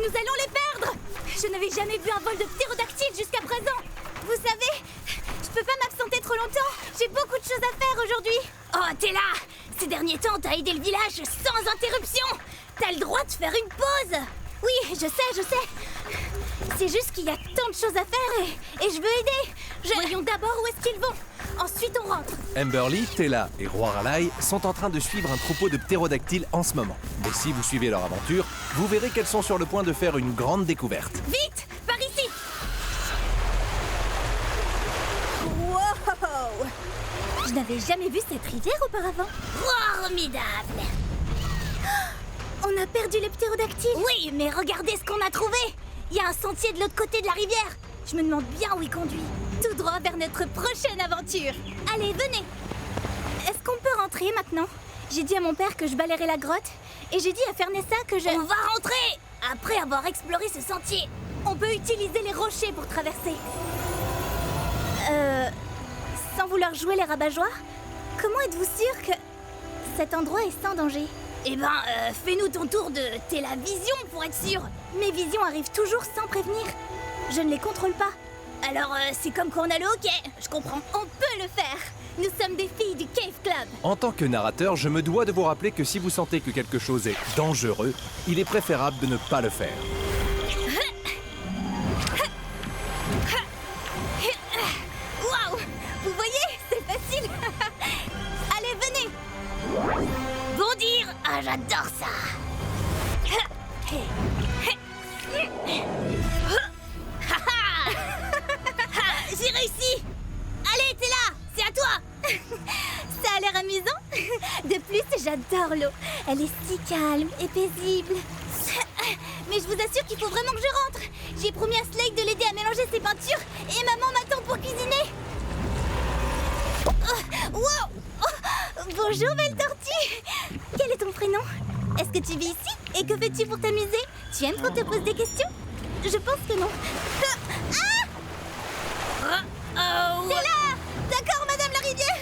Nous allons les perdre! Je n'avais jamais vu un vol de ptérodactyles jusqu'à présent! Vous savez, je peux pas m'absenter trop longtemps. J'ai beaucoup de choses à faire aujourd'hui. Oh, t'es là! Ces derniers temps, t'as aidé le village sans interruption! T'as le droit de faire une pause! Oui, je sais. C'est juste qu'il y a tant de choses à faire et je veux aider. Voyons d'abord où est-ce qu'ils vont. Ensuite, on rentre. Amberly, Tella et Roi Raleigh sont en train de suivre un troupeau de ptérodactyles en ce moment. Mais si vous suivez leur aventure, vous verrez qu'elles sont sur le point de faire une grande découverte. Vite! Par ici! Wow! Je n'avais jamais vu cette rivière auparavant. Formidable! On a perdu les ptérodactyles. Oui, mais regardez ce qu'on a trouvé. Il y a un sentier de l'autre côté de la rivière. Je me demande bien où il conduit. Tout droit vers notre prochaine aventure. Allez, venez. Est-ce qu'on peut rentrer maintenant? J'ai dit à mon père que je balayerais la grotte. Et j'ai dit à Fernessa que je... On va rentrer! Après avoir exploré ce sentier. On peut utiliser les rochers pour traverser. Sans vouloir jouer les rabat-joie, comment êtes-vous sûr que cet endroit est sans danger? Eh ben, fais-nous ton tour de télévision pour être sûr. Mes visions arrivent toujours sans prévenir. Je ne les contrôle pas. Alors, c'est comme quand on a le hockey, je comprends. On peut le faire. Nous sommes des filles du Cave Club. En tant que narrateur, je me dois de vous rappeler que si vous sentez que quelque chose est dangereux, il est préférable de ne pas le faire. Waouh! Vous voyez, c'est facile. Allez, venez. Bondir! Ah, j'adore ça! J'ai réussi! Allez, t'es là! C'est à toi! Ça a l'air amusant! De plus, j'adore l'eau. Elle est si calme et paisible. Mais je vous assure qu'il faut vraiment que je rentre! J'ai promis à Slade de l'aider à mélanger ses peintures et maman m'attend pour cuisiner! Wow! Bonjour, belle tortue! Quel est ton prénom? Est-ce que tu vis ici? Et que fais-tu pour t'amuser? Tu aimes qu'on te pose des questions? Je pense que non. C'est là! D'accord, Madame la Rivière!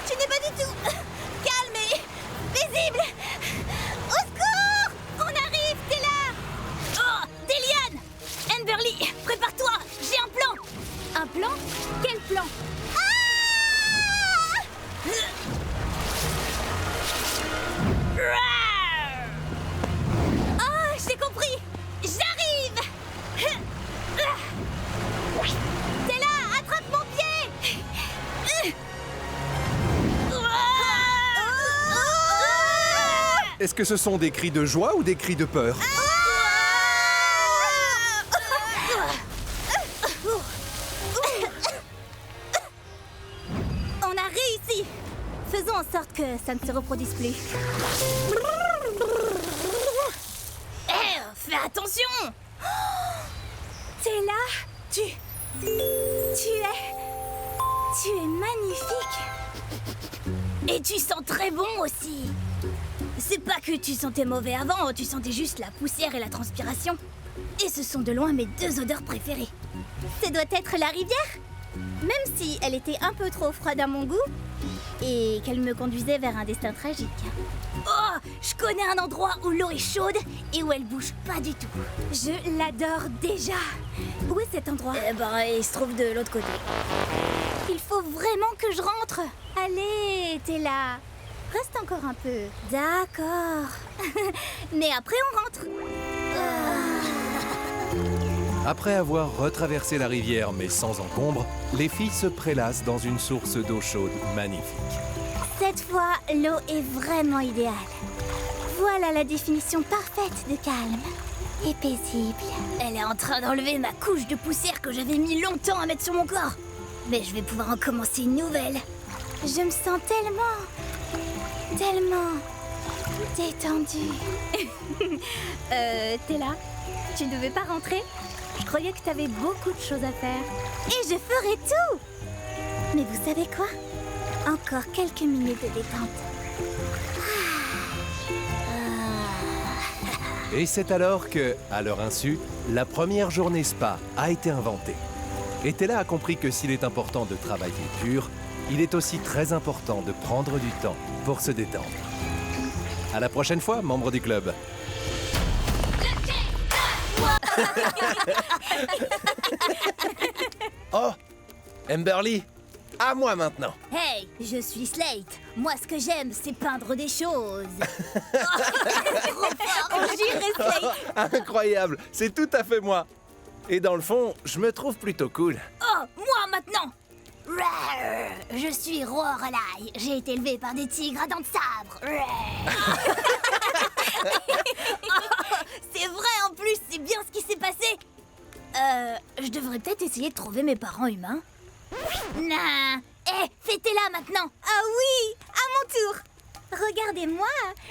Tu n'es pas du tout calme et paisible! Au secours! On arrive, t'es là! Oh, des lianes! Amberly, prépare-toi! J'ai un plan! Un plan? Quel plan? Oh, j'ai compris! J'arrive! T'es là! Attrape mon pied! Est-ce que ce sont des cris de joie ou des cris de peur? On a réussi! Faisons en sorte que ça ne se reproduise plus. Fais attention! T'es là? Tu es magnifique! Et tu sens très bon aussi! C'est pas que tu sentais mauvais avant, tu sentais juste la poussière et la transpiration. Et ce sont de loin mes deux odeurs préférées. Ça doit être la rivière? Même si elle était un peu trop froide à mon goût et qu'elle me conduisait vers un destin tragique. Oh, je connais un endroit où l'eau est chaude et où elle bouge pas du tout. Je l'adore déjà. Où est cet endroit? Il se trouve de l'autre côté. Il faut vraiment que je rentre. Allez, t'es là. Reste encore un peu. D'accord. Mais après, on rentre. Après avoir retraversé la rivière mais sans encombre, les filles se prélassent dans une source d'eau chaude magnifique. Cette fois, l'eau est vraiment idéale. Voilà la définition parfaite de calme et paisible. Elle est en train d'enlever ma couche de poussière que j'avais mis longtemps à mettre sur mon corps. Mais je vais pouvoir en commencer une nouvelle. Je me sens tellement détendue. T'es là? Tu ne devais pas rentrer? Je croyais que t'avais beaucoup de choses à faire. Et je ferai tout! Mais vous savez quoi? Encore quelques minutes de détente. Et c'est alors que, à leur insu, la première journée spa a été inventée. Et Tella a compris que s'il est important de travailler dur, il est aussi très important de prendre du temps pour se détendre. À la prochaine fois, membres du club. Le Cave Club! Oh, Amberly, à moi maintenant. Hey, je suis Slate. Moi, ce que j'aime, c'est peindre des choses. Trop fort. On dirait Slate. Incroyable, c'est tout à fait moi. Et dans le fond, je me trouve plutôt cool. Oh, moi maintenant. Rawr. Je suis roi Relay. J'ai été élevé par des tigres à dents de sabre. Rawr. C'est vrai en plus, c'est bien ce qui s'est passé. Je devrais peut-être essayer de trouver mes parents humains. Non. Fêtez-la maintenant. Ah oui, à mon tour. Regardez-moi,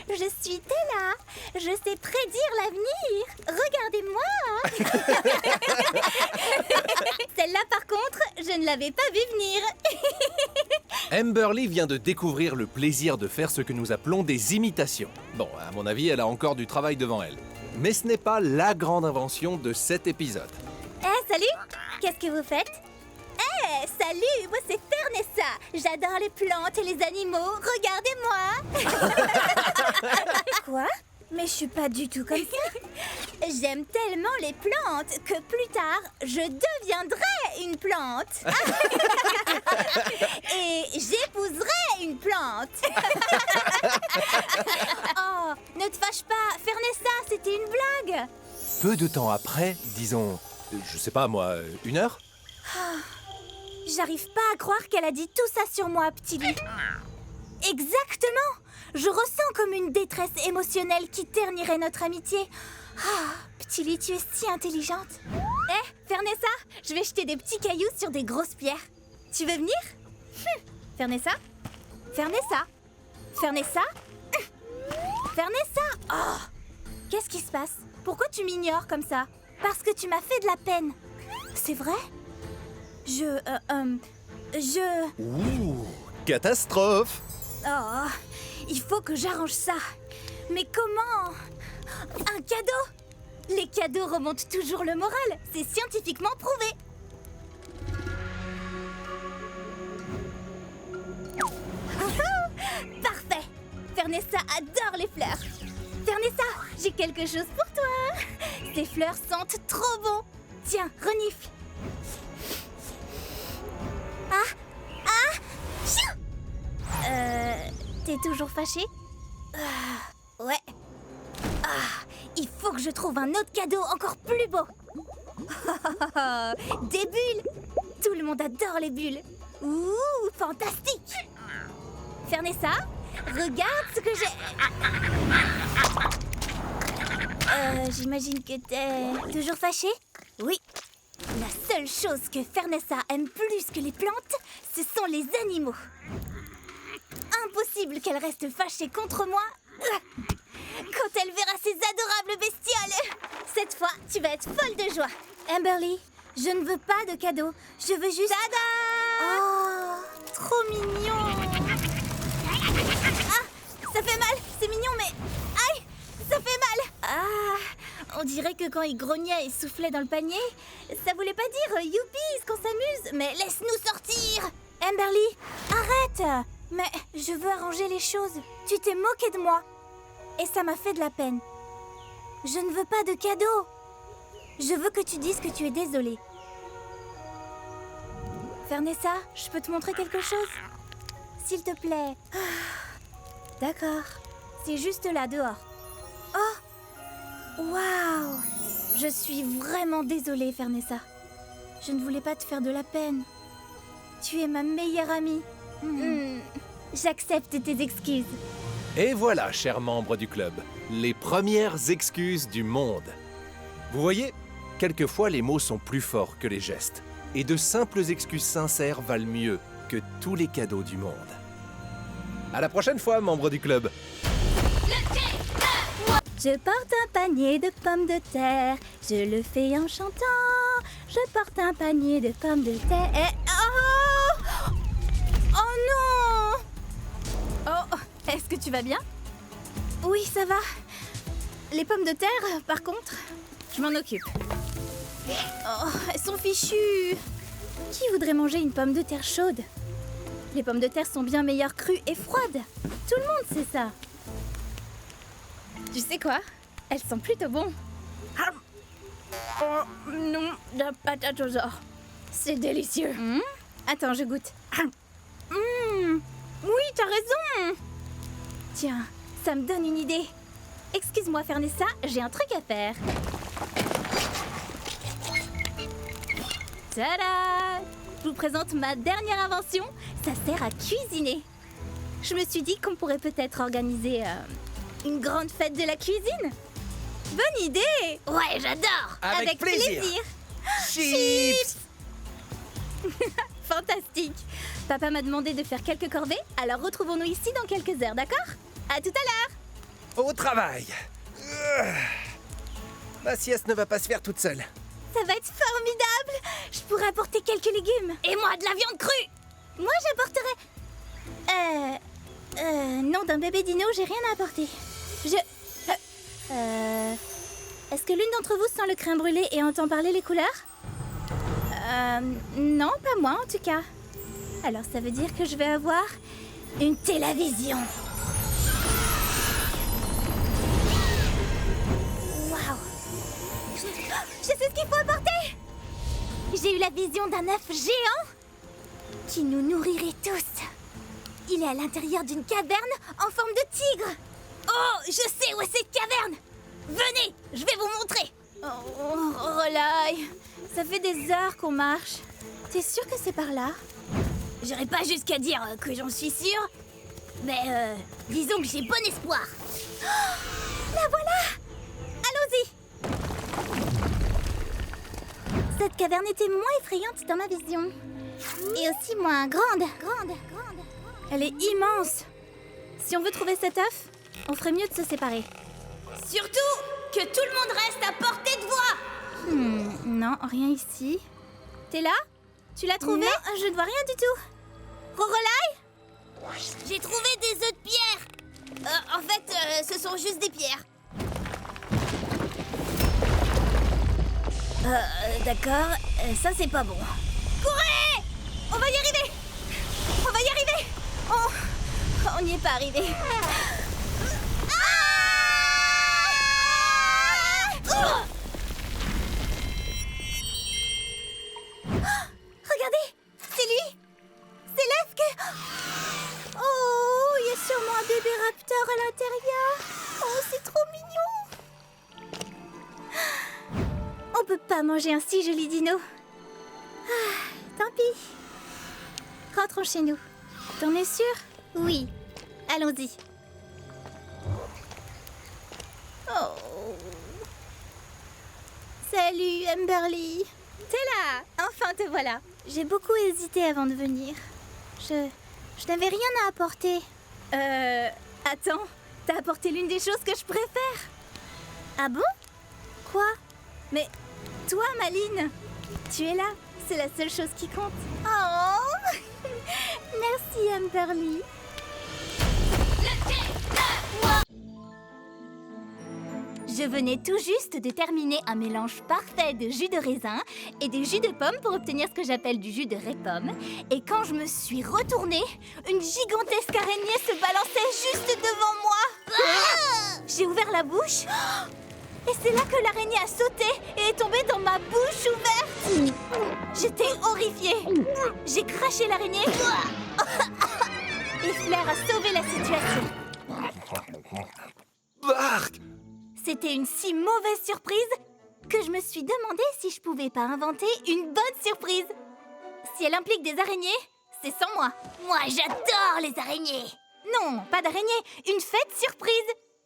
je suis Tella. Je sais prédire l'avenir. Regardez-moi. Celle-là, par contre, je ne l'avais pas vue venir. Amberly vient de découvrir le plaisir de faire ce que nous appelons des imitations. Bon, à mon avis, elle a encore du travail devant elle. Mais ce n'est pas la grande invention de cet épisode. Salut. Qu'est-ce que vous faites? Salut, moi c'est Fernessa. J'adore les plantes et les animaux. Regardez-moi. Quoi? Mais je suis pas du tout comme ça. J'aime tellement les plantes que plus tard, je deviendrai une plante. Et j'épouserai une plante. Oh, ne te fâche pas. Fernessa, c'était une blague. Peu de temps après, disons, je sais pas moi, 1 heure? J'arrive pas à croire qu'elle a dit tout ça sur moi, petit lit. Exactement. Je ressens comme une détresse émotionnelle qui ternirait notre amitié. Petit lit, tu es si intelligente. Fernessa, je vais jeter des petits cailloux sur des grosses pierres. Tu veux venir? Fernessa? Fernessa? Fernessa? Fernessa? Oh! Qu'est-ce qui se passe? Pourquoi tu m'ignores comme ça? Parce que tu m'as fait de la peine. C'est vrai? Ouh, catastrophe! Oh, il faut que j'arrange ça. Mais comment? Un cadeau? Les cadeaux remontent toujours le moral. C'est scientifiquement prouvé. Parfait. Fernessa adore les fleurs. Fernessa, j'ai quelque chose pour toi. Ces fleurs sentent trop bon. Tiens, renifle. T'es toujours fâché? Ouais. Il faut que je trouve un autre cadeau encore plus beau. Des bulles. Tout le monde adore les bulles. Ouh, fantastique. Fernessa, regarde ce que j'ai. J'imagine que t'es toujours fâché? Oui. La seule chose que Fernessa aime plus que les plantes, ce sont les animaux. Impossible qu'elle reste fâchée contre moi quand elle verra ces adorables bestioles. Cette fois, tu vas être folle de joie. Amberly, je ne veux pas de cadeau. Je veux juste... Tada! Oh, trop mignon. Ça fait mal. C'est mignon, mais... Aïe, ça fait mal. On dirait que quand il grognait et soufflait dans le panier, ça voulait pas dire youpi, qu'on s'amuse, mais laisse-nous sortir. Amberly, arrête. Mais je veux arranger les choses. Tu t'es moqué de moi. Et ça m'a fait de la peine. Je ne veux pas de cadeau. Je veux que tu dises que tu es désolée. Fernessa, je peux te montrer quelque chose? S'il te plaît. D'accord. C'est juste là, dehors. Oh! Waouh! Je suis vraiment désolée, Fernessa. Je ne voulais pas te faire de la peine. Tu es ma meilleure amie. J'accepte tes excuses. Et voilà, chers membres du club, les premières excuses du monde. Vous voyez, quelquefois les mots sont plus forts que les gestes. Et de simples excuses sincères valent mieux que tous les cadeaux du monde. À la prochaine fois, membres du club. Je porte un panier de pommes de terre. Je le fais en chantant. Je porte un panier de pommes de terre. Oh non! Oh, est-ce que tu vas bien? Oui, ça va. Les pommes de terre, par contre, je m'en occupe. Oh, elles sont fichues. Qui voudrait manger une pomme de terre chaude? Les pommes de terre sont bien meilleures crues et froides. Tout le monde sait ça. Tu sais quoi? Elles sont plutôt bonnes. Oh non, la patate aux ors. C'est délicieux. Attends, je goûte. Oui, t'as raison. Tiens, ça me donne une idée. Excuse-moi, Fernessa, j'ai un truc à faire. Tada! Je vous présente ma dernière invention. Ça sert à cuisiner. Je me suis dit qu'on pourrait peut-être organiser une grande fête de la cuisine. Bonne idée! Ouais, j'adore! Avec plaisir. Chips! Fantastique! Papa m'a demandé de faire quelques corvées, alors retrouvons-nous ici dans quelques heures, d'accord? À tout à l'heure! Au travail. Ma sieste ne va pas se faire toute seule. Ça va être formidable! Je pourrais apporter quelques légumes. Et moi, de la viande crue! Moi, j'apporterai... nom d'un bébé dino, j'ai rien à apporter. Est-ce que l'une d'entre vous sent le crin brûlé et entend parler les couleurs? Non, pas moi en tout cas. Alors ça veut dire que je vais avoir une télévision. Waouh! Je sais ce qu'il faut apporter! J'ai eu la vision d'un œuf géant qui nous nourrirait tous. Il est à l'intérieur d'une caverne en forme de tigre. Oh, je sais où est cette caverne! Venez, je vais vous montrer. Oh, Rolai, ça fait des heures qu'on marche. T'es sûr que c'est par là? J'irai pas jusqu'à dire que j'en suis sûre, mais disons que j'ai bon espoir. Oh, la voilà! Allons-y! Cette caverne était moins effrayante dans ma vision. Et aussi moins grande. Elle est immense. Si on veut trouver cet œuf, on ferait mieux de se séparer. Surtout que tout le monde reste à portée de voix. Non, rien ici. T'es là? Tu l'as trouvé? Non, je ne vois rien du tout. Rorelai? J'ai trouvé des œufs de pierre. En fait, ce sont juste des pierres. D'accord, ça c'est pas bon. Courez! On va y arriver! On n'y est pas arrivé. Regardez, c'est lui. C'est l'œuf que... Oh, il y a sûrement un bébé raptor à l'intérieur. Oh, c'est trop mignon. On peut pas manger un si joli dino. Tant pis. Rentrons chez nous. T'en es sûr? Oui. Allons-y. Oh. Salut, Amberly. T'es là. Enfin, te voilà. J'ai beaucoup hésité avant de venir. Je n'avais rien à apporter. Attends. T'as apporté l'une des choses que je préfère. Ah bon? Quoi? Mais toi, Maline, tu es là. C'est la seule chose qui compte. Oh. Merci, Amberly. Je venais tout juste de terminer un mélange parfait de jus de raisin et de jus de pomme pour obtenir ce que j'appelle du jus de raipomme. Et quand je me suis retournée, une gigantesque araignée se balançait juste devant moi. J'ai ouvert la bouche et c'est là que l'araignée a sauté et est tombée dans ma bouche ouverte. J'étais horrifiée. J'ai craché l'araignée et Flair a sauvé la situation. Bark! C'était une si mauvaise surprise que je me suis demandé si je pouvais pas inventer une bonne surprise. Si elle implique des araignées, c'est sans moi. Moi, j'adore les araignées. Non, pas d'araignées, une fête surprise.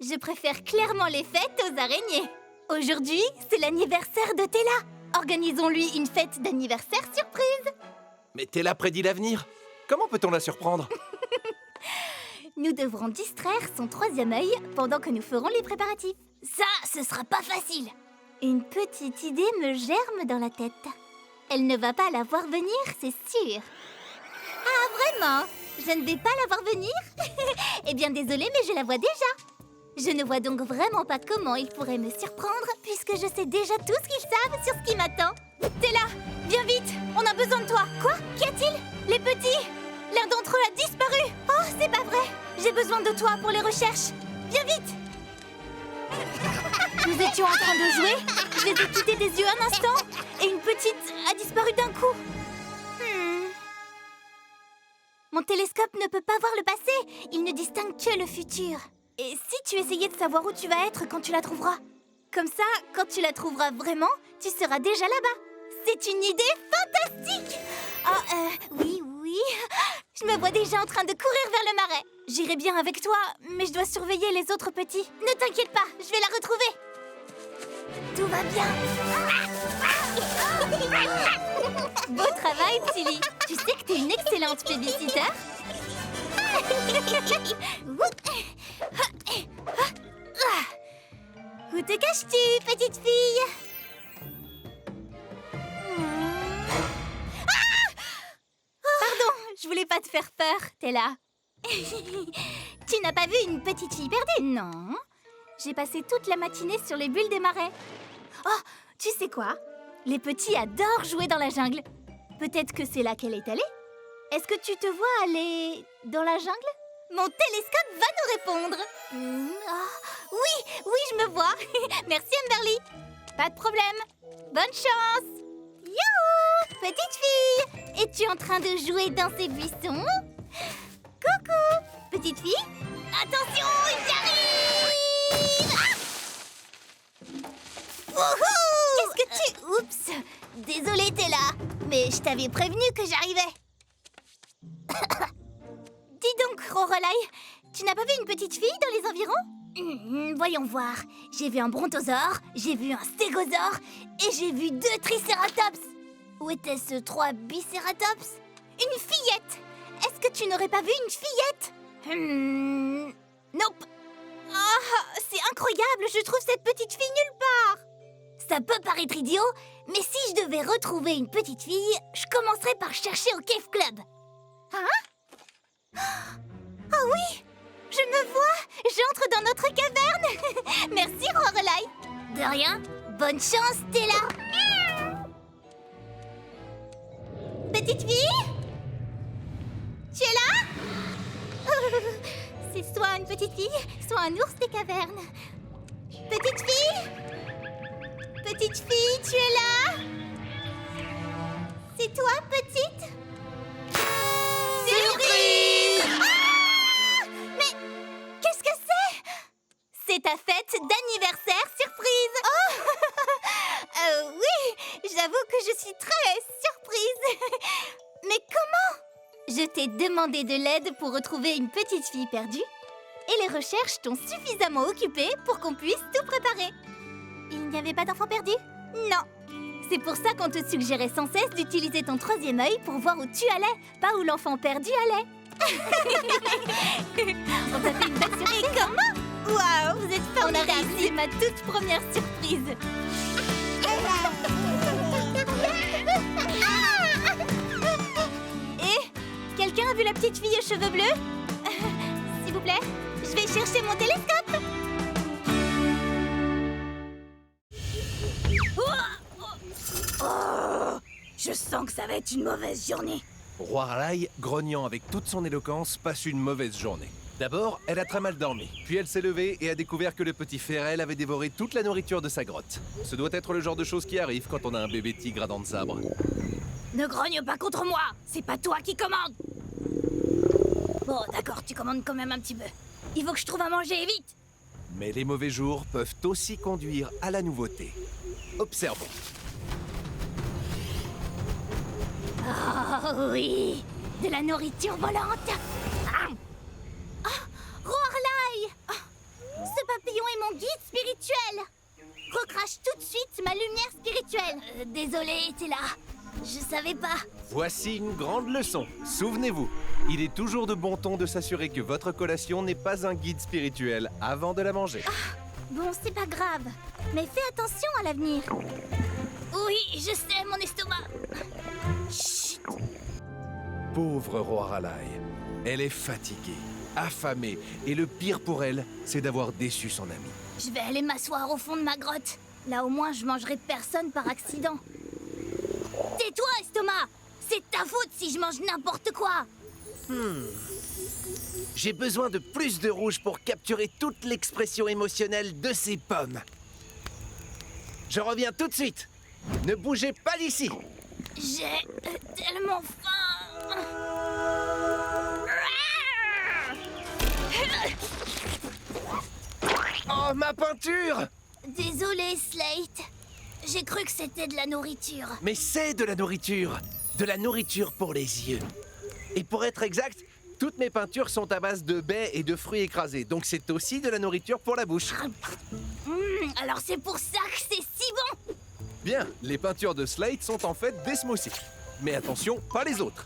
Je préfère clairement les fêtes aux araignées. Aujourd'hui, c'est l'anniversaire de Tella. Organisons-lui une fête d'anniversaire surprise. Mais Tella prédit l'avenir. Comment peut-on la surprendre? Nous devrons distraire son troisième œil pendant que nous ferons les préparatifs. Ça, ce sera pas facile. Une petite idée me germe dans la tête. Elle ne va pas la voir venir, c'est sûr. Ah, vraiment? Je ne vais pas la voir venir? Eh bien, désolée, mais je la vois déjà. Je ne vois donc vraiment pas comment ils pourraient me surprendre, puisque je sais déjà tout ce qu'ils savent sur ce qui m'attend. T'es là! Viens vite! On a besoin de toi! Quoi? Qu'y a-t-il? Les petits! L'un d'entre eux a disparu! Oh, c'est pas vrai! J'ai besoin de toi pour les recherches! Viens vite! Nous étions en train de jouer, Je les ai quittés des yeux un instant et une petite a disparu d'un coup. Mon télescope ne peut pas voir le passé, il ne distingue que le futur. Et si tu essayais de savoir où tu vas être quand tu la trouveras? Comme ça, quand tu la trouveras vraiment, tu seras déjà là-bas. C'est une idée fantastique! Oui. Je me vois déjà en train de courir vers le marais. J'irai bien avec toi, mais je dois surveiller les autres petits. Ne t'inquiète pas, je vais la retrouver. Tout va bien. Beau travail, Tilly. Tu sais que t'es une excellente babysitter. Où te caches-tu, petite fille? Pardon, je voulais pas te faire peur, t'es là. Tu n'as pas vu une petite fille perdue? Non. J'ai passé toute la matinée sur les bulles des marais. Oh, tu sais quoi? Les petits adorent jouer dans la jungle. Peut-être que c'est là qu'elle est allée? Est-ce que tu te vois aller dans la jungle? Mon télescope va nous répondre. Oui, je me vois. Merci, Amberly. Pas de problème. Bonne chance. Youhou, petite fille. Es-tu en train de jouer dans ces buissons? Coucou, petite fille. Attention, j'arrive. Qu'est-ce que tu... Oups. Désolée, t'es là. Mais je t'avais prévenu que j'arrivais. Dis donc, Lorelai, tu n'as pas vu une petite fille dans les environs? Voyons voir. J'ai vu un brontosaure, j'ai vu un stégosaure et j'ai vu 2 tricératops. Où étaient-ce 3 bicératops? Une fillette. Est-ce que tu n'aurais pas vu une fillette? Nope. C'est incroyable, je trouve cette petite fille nulle part. Ça peut paraître idiot, mais si je devais retrouver une petite fille, je commencerais par chercher au Cave Club. Hein? Oh oui! Je me vois! J'entre dans notre caverne! Merci, Lorelai! De rien! Bonne chance, Stella! Petite fille? Tu es là? C'est soit une petite fille, soit un ours des cavernes. Petite fille? Petite fille, tu es là? C'est toi, petite? Surprise! Mais qu'est-ce que c'est? C'est ta fête d'anniversaire surprise! Oui, j'avoue que je suis très surprise. Mais comment? Je t'ai demandé de l'aide pour retrouver une petite fille perdue et les recherches t'ont suffisamment occupée pour qu'on puisse tout préparer. Il n'y avait pas d'enfant perdu? Non. C'est pour ça qu'on te suggérait sans cesse d'utiliser ton 3e œil pour voir où tu allais, pas où l'enfant perdu allait. On t'a fait une belle surprise. Et comment? Waouh, vous êtes formidable. On a réussi ma toute première surprise. Et quelqu'un a vu la petite fille aux cheveux bleus? S'il vous plaît, je vais chercher mon télescope. Je sens que ça va être une mauvaise journée. Lorelai, grognant avec toute son éloquence, passe une mauvaise journée. D'abord, elle a très mal dormi. Puis elle s'est levée et a découvert que le petit Ferrel avait dévoré toute la nourriture de sa grotte. Ce doit être le genre de choses qui arrive quand on a un bébé tigre à dents de sabre. Ne grogne pas contre moi. C'est pas toi qui commande. Bon, d'accord, tu commandes quand même un petit peu. Il faut que je trouve à manger et vite. Mais les mauvais jours peuvent aussi conduire à la nouveauté. Observons. Oh oui, de la nourriture volante. Lorelai, ce papillon est mon guide spirituel. Recrache tout de suite ma lumière spirituelle. Désolée, t'es là. Je savais pas. Voici une grande leçon. Souvenez-vous, il est toujours de bon ton de s'assurer que votre collation n'est pas un guide spirituel avant de la manger. Bon, c'est pas grave. Mais fais attention à l'avenir. Oui, je sais, mon estomac. Chut. Pauvre Lorelai. Elle est fatiguée, affamée, et le pire pour elle, c'est d'avoir déçu son ami. Je vais aller m'asseoir au fond de ma grotte. Là, au moins, je mangerai personne par accident. Tais-toi, estomac! C'est ta faute si je mange n'importe quoi! J'ai besoin de plus de rouge pour capturer toute l'expression émotionnelle de ces pommes. Je reviens tout de suite. Ne bougez pas d'ici. J'ai tellement faim. Oh, ma peinture! Désolé, Slate. J'ai cru que c'était de la nourriture. Mais c'est de la nourriture. De la nourriture pour les yeux. Et pour être exact, toutes mes peintures sont à base de baies et de fruits écrasés. Donc c'est aussi de la nourriture pour la bouche. Alors c'est pour ça que c'est si bon. Bien, les peintures de Slate sont en fait des smoothies. Mais attention, pas les autres.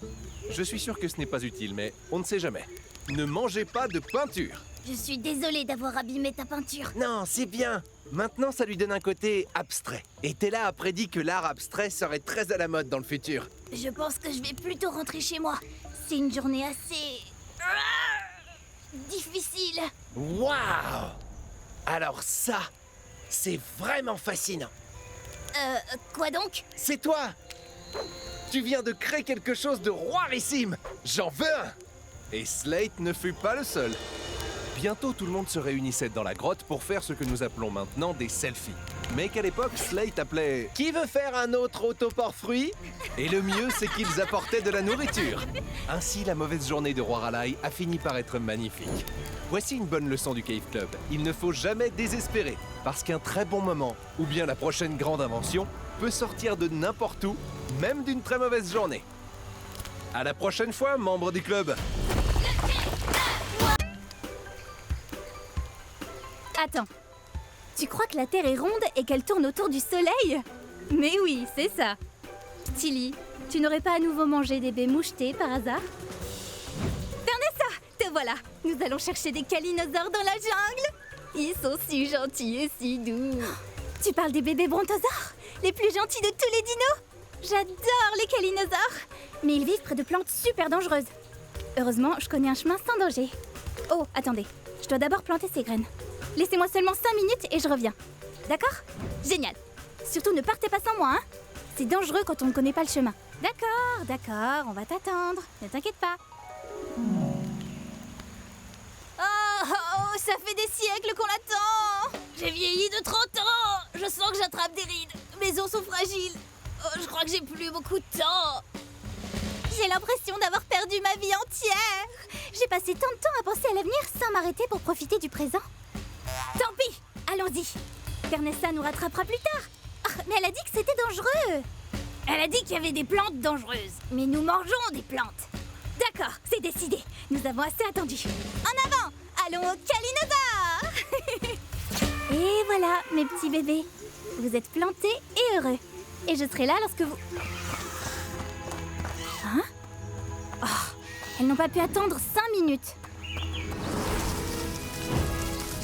Je suis sûr que ce n'est pas utile, mais on ne sait jamais. Ne mangez pas de peinture. Je suis désolée d'avoir abîmé ta peinture. Non, c'est bien. Maintenant, ça lui donne un côté abstrait. Et Tella a prédit que l'art abstrait serait très à la mode dans le futur. Je pense que je vais plutôt rentrer chez moi. C'est une journée assez... difficile. Waouh! Alors ça, c'est vraiment fascinant. Quoi donc? C'est toi! Tu viens de créer quelque chose de roirissime. J'en veux un! Et Slate ne fut pas le seul. Bientôt, tout le monde se réunissait dans la grotte pour faire ce que nous appelons maintenant des selfies. Mais qu'à l'époque, Slate appelait... Qui veut faire un autre autoport fruit? Et le mieux, c'est qu'ils apportaient de la nourriture. Ainsi, la mauvaise journée de Roi Raleigh a fini par être magnifique. Voici une bonne leçon du Cave Club. Il ne faut jamais désespérer, parce qu'un très bon moment, ou bien la prochaine grande invention, peut sortir de n'importe où, même d'une très mauvaise journée. À la prochaine fois, membres du club. Attends, tu crois que la Terre est ronde et qu'elle tourne autour du Soleil? Mais oui, c'est ça. Tilly, tu n'aurais pas à nouveau mangé des baies mouchetées par hasard? Vanessa, te voilà. Nous allons chercher des calinosaures dans la jungle. Ils sont si gentils et si doux. Tu parles des bébés brontosaures? Les plus gentils de tous les dinos? J'adore les calinosaures. Mais ils vivent près de plantes super dangereuses. Heureusement, je connais un chemin sans danger. Oh, attendez, je dois d'abord planter ces graines. Laissez-moi seulement 5 minutes et je reviens. D'accord? Génial. Surtout ne partez pas sans moi, hein? C'est dangereux quand on ne connaît pas le chemin. D'accord, on va t'attendre. Ne t'inquiète pas. Oh, ça fait des siècles qu'on l'attend. J'ai vieilli de 30 ans. Je sens que j'attrape des rides. Mes os sont fragiles. Oh, je crois que j'ai plus beaucoup de temps. J'ai l'impression d'avoir perdu ma vie entière. J'ai passé tant de temps à penser à l'avenir sans m'arrêter pour profiter du présent. Tant pis, allons-y. Vanessa nous rattrapera plus tard. Ah, mais elle a dit que c'était dangereux. Elle a dit qu'il y avait des plantes dangereuses. Mais nous mangeons des plantes. D'accord, c'est décidé. Nous avons assez attendu. En avant, allons au calinosaure. Et voilà, mes petits bébés. Vous êtes plantés et heureux. Et je serai là lorsque vous... Hein? Oh, elles n'ont pas pu attendre 5 minutes.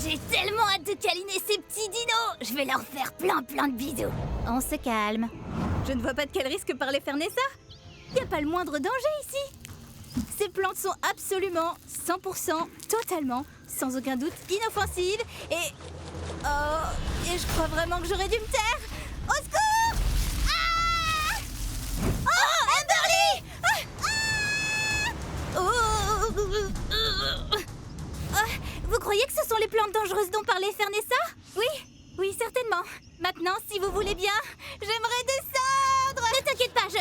J'ai tellement hâte de câliner ces petits dinos. Je vais leur faire plein de bisous. On se calme. Je ne vois pas de quel risque parler Vanessa. Il n'y a pas le moindre danger ici. Ces plantes sont absolument, 100%, totalement, sans aucun doute, inoffensives et... Oh, et je crois vraiment que j'aurais dû me taire. Au secours! Ah! Oh, Amberly! Vous croyez que ce sont les plantes dangereuses dont parlait Vanessa? Oui, certainement. Maintenant, si vous voulez bien, j'aimerais descendre. Ne t'inquiète pas, je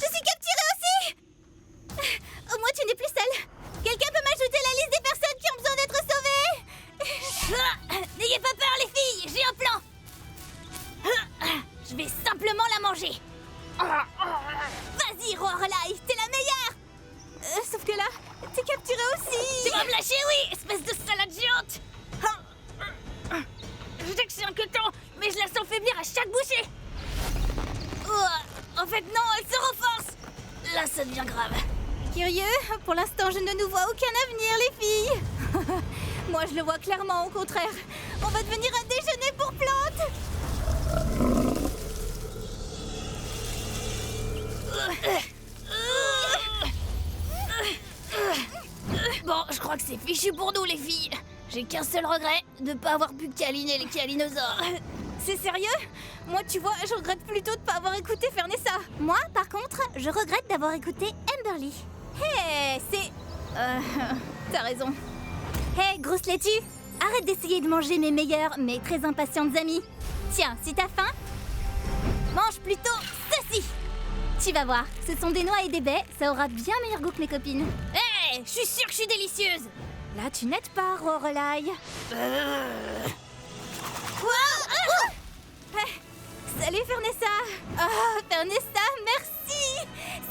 suis capturée aussi. Au moins, tu n'es plus seule. Quelqu'un peut m'ajouter la liste des personnes qui ont besoin d'être sauvées? N'ayez pas peur les filles, j'ai un plan. Je vais simplement la manger. Vas-y, Roi Raleigh, t'es la meilleure. Sauf que là, t'es capturée aussi. Tu vas me lâcher, oui, espèce de salade géante. Je sais que c'est inquiétant, mais je la sens faiblir à chaque bouchée. En fait, non, elle se renforce. Là, ça devient grave. Curieux, pour l'instant, je ne nous vois aucun avenir, les filles. Moi, je le vois clairement, au contraire. On va devenir un déjeuner pour plantes. Bon, je crois que c'est fichu pour nous, les filles. J'ai qu'un seul regret, de pas avoir pu câliner les calinosaures. C'est sérieux? Moi, tu vois, je regrette plutôt de pas avoir écouté Vanessa. Moi, par contre, je regrette d'avoir écouté Amberly. Hé, c'est... T'as raison. Hé, grosse laitue, arrête d'essayer de manger mes meilleures, mais très impatientes amies. Tiens, si t'as faim, mange plutôt ceci. Tu vas voir, ce sont des noix et des baies, ça aura bien meilleur goût que mes copines. Hé, je suis sûre que je suis délicieuse. Là, tu n'aides pas, Lorelai. Salut, Fernessa. Oh, Fernessa, merci.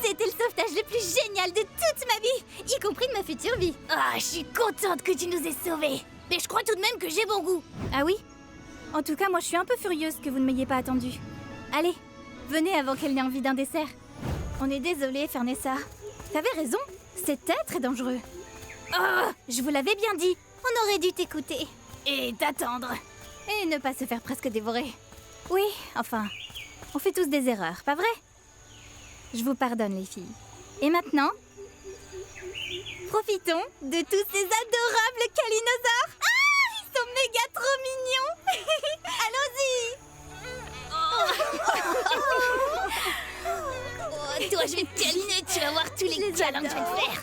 C'était le sauvetage le plus génial de toute ma vie, y compris de ma future vie. Ah, je suis contente que tu nous aies sauvés. Mais je crois tout de même que j'ai bon goût. Ah oui? En tout cas, moi, je suis un peu furieuse que vous ne m'ayez pas attendu. Allez, venez avant qu'elle n'ait envie d'un dessert. On est désolé, Fernessa. T'avais raison, c'était très dangereux. Oh, je vous l'avais bien dit. On aurait dû t'écouter. Et t'attendre. Et ne pas se faire presque dévorer. Oui, enfin, on fait tous des erreurs, pas vrai? Je vous pardonne, les filles. Et maintenant, profitons de tous ces adorables calinosaures. Ah, ils sont méga trop mignons. Allons-y. Toi, je vais te câliner, tu vas voir tous les câlins que je vais te faire.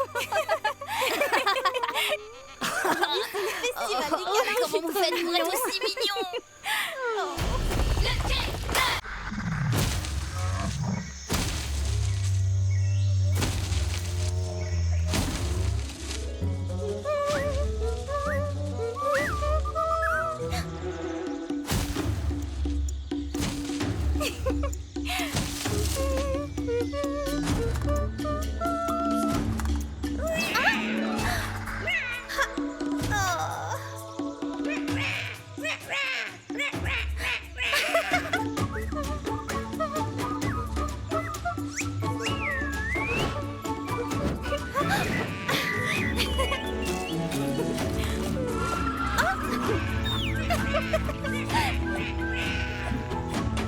Comment vous faites pour être aussi mignon?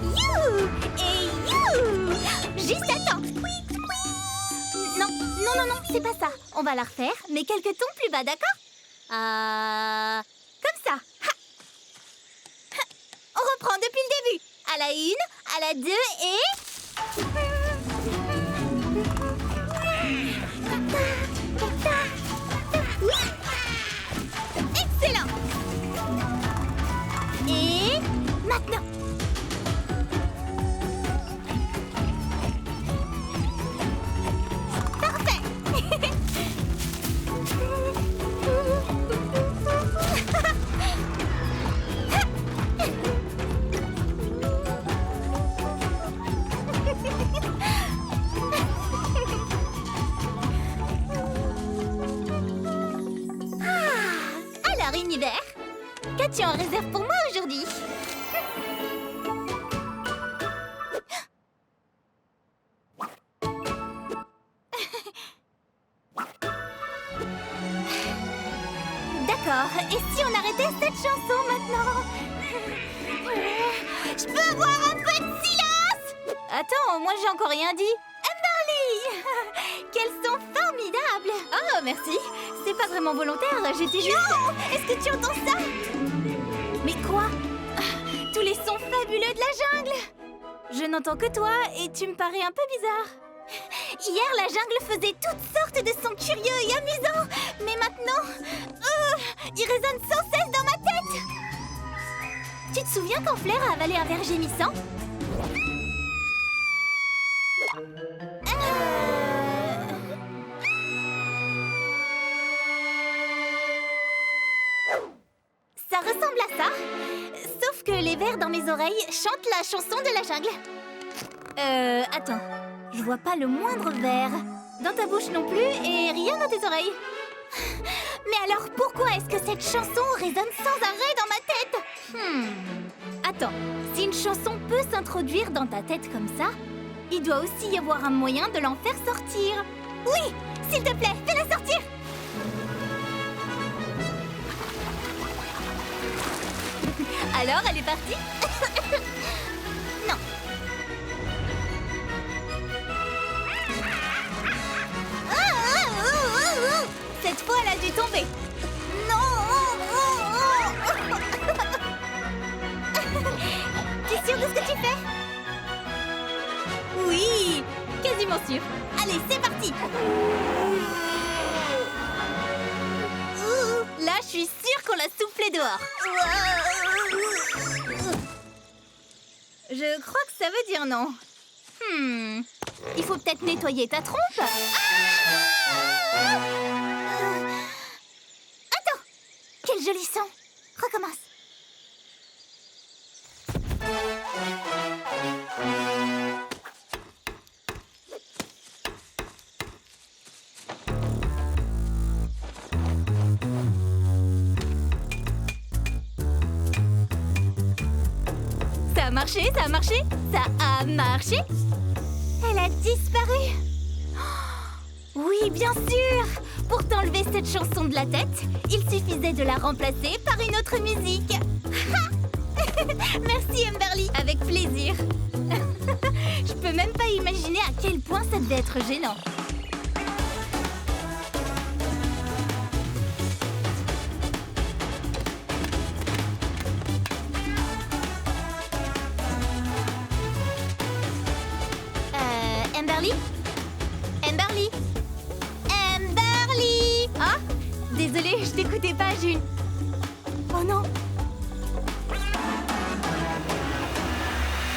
You et you. Juste à temps. Non, non, non, non, c'est pas ça. On va la refaire, mais quelques tons plus bas, d'accord? Comme ça. Ha. Ha. On reprend depuis le début. À la 1, à la 2 et... Excellent. Et maintenant. Parfait. Alors, Univers, qu'as-tu en réserve pour moi aujourd'hui? D'accord, et si on arrêtait cette chanson maintenant? Je peux avoir un peu de silence? Attends, moi j'ai encore rien dit. Amberly! Quels sont formidables! Oh, merci. C'est pas vraiment volontaire, j'étais juste... Non! Est-ce que tu entends ça? Mais quoi? Tous les sons fabuleux de la jungle! Je n'entends que toi et tu me parais un peu bizarre. Hier, la jungle faisait toutes sortes de sons curieux et amusants. Mais maintenant, ils résonnent sans cesse dans ma tête. Tu te souviens quand Flair a avalé un ver gémissant? Ça ressemble à ça. Sauf que les vers dans mes oreilles chantent la chanson de la jungle. Attends. Je vois pas le moindre ver. Dans ta bouche non plus et rien dans tes oreilles. Mais alors pourquoi est-ce que cette chanson résonne sans arrêt dans ma tête? Attends, si une chanson peut s'introduire dans ta tête comme ça, il doit aussi y avoir un moyen de l'en faire sortir. Oui, s'il te plaît, fais-la sortir. Alors, elle est partie? Non. Cette fois, elle a dû tomber. Non. T'es sûre de ce que tu fais? Oui, quasiment sûre. Allez, c'est parti. Là, je suis sûre qu'on l'a soufflé dehors. Je crois que ça veut dire non. Il faut peut-être nettoyer ta trompe. Attends! Quel joli son! Recommence. Ça a marché, ça a marché, ça a marché. Elle a disparu. Oui, bien sûr. Pour t'enlever cette chanson de la tête, il suffisait de la remplacer par une autre musique. Merci Amberly, avec plaisir. Je peux même pas imaginer à quel point ça devait être gênant. Amberly? Amberly? Amberly! Ah, désolée, je t'écoutais pas, June.